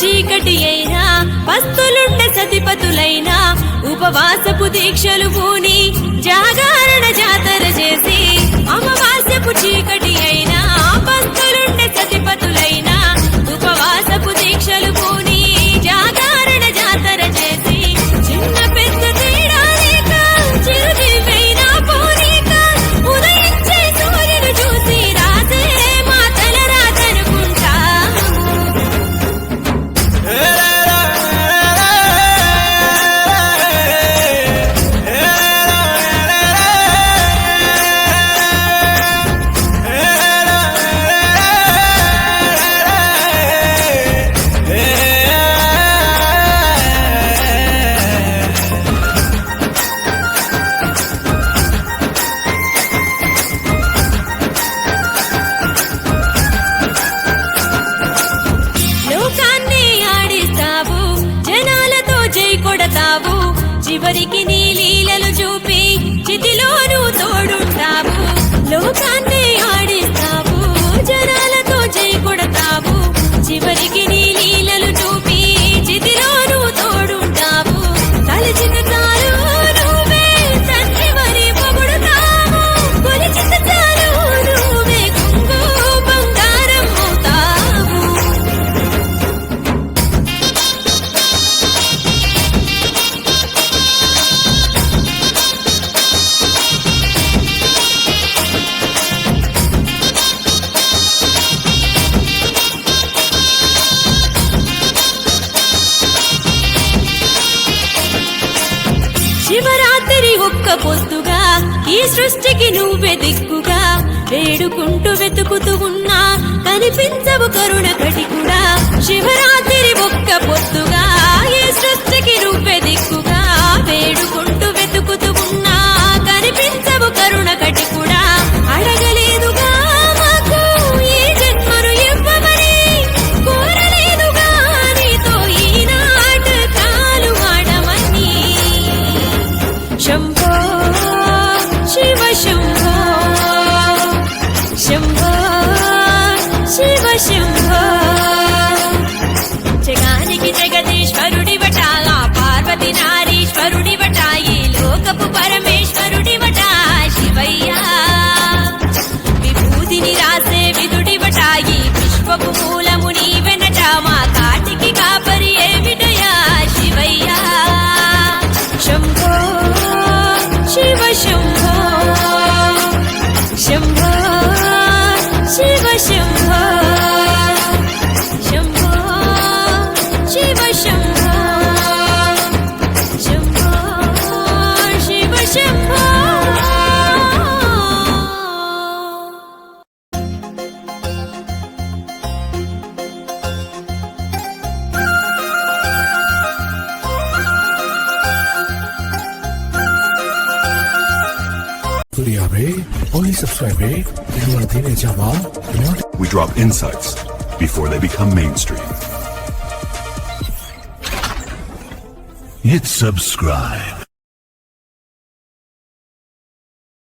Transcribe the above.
చీకటి అయినా పస్తులుండే సతిపతులైనా ఉపవాసపు దీక్షలు పూని జాగరణ జాతర చేసి అమావాస్యపు చీకటి అయినా పస్తులుండే సతిపతులైనా ఉపవాసపు దీక్షలు పూని జాగరణ జాతర చేసి చిన్న పెద్ద తేడా లేక చిరుదివ్వైనా పోనీక ఉదయించే సూర్యుడు చూసి రాసే మా తల రాతనుకుంటా చివరికి నీ లీలలు చూపి చితిలోనూ తోడుంటావు లోకాన్ని ఆడిస్తావు జనాలతో జై కొడతావు చివరికి నీ లీలలు చూపి చితిలోనూ తోడుంటావు తలచిన చాలు నువ్వే తండ్రి మరి పొగుడుతావు కొలిచిన చాలు నువ్వే కొంగు బంగారం అవుతావు శివరాత్రి ఒక్క పొద్దుగా ఈ సృష్టికి నువ్వే దిక్కుగా వేడుకుంటూ వెతుకుతూ ఉన్నా కనిపించవు కరుణ కటికుడా శివరాత్రి ఒక్క పొద్దుగా ఈ సృష్టికి నువ్వే దిక్కుగా వేడుకుంటూ వెతుకుతూ ఉన్నా కనిపించవు కరుణ కటికుడా అడగలేదుగా మాకు ఈ జన్మను ఇవ్వమని కోరలేదుగా నీతో ఈ నాటకాలు ఆడమని శంభో శివ శంభో శంభో శివ శంభో జగానికి జగదీశ్వరుడివట పార్వతి నారీశ్వరుడివట ఈ లోకపు పరమేశ్వరుడివట శివయ్యా విభూతిని రాసే విదుడివట ఈ విశ్వపు మూలము నీవెనట మా కాటికి కాపరి ఏమిటయా శివయ్యా Shambho Shiva Shambho Shambho Shiva Shambho Shambho Shiva Shambho Shambho Shiva Shambho Only subscribe, We drop insights before they become mainstream. Hit subscribe.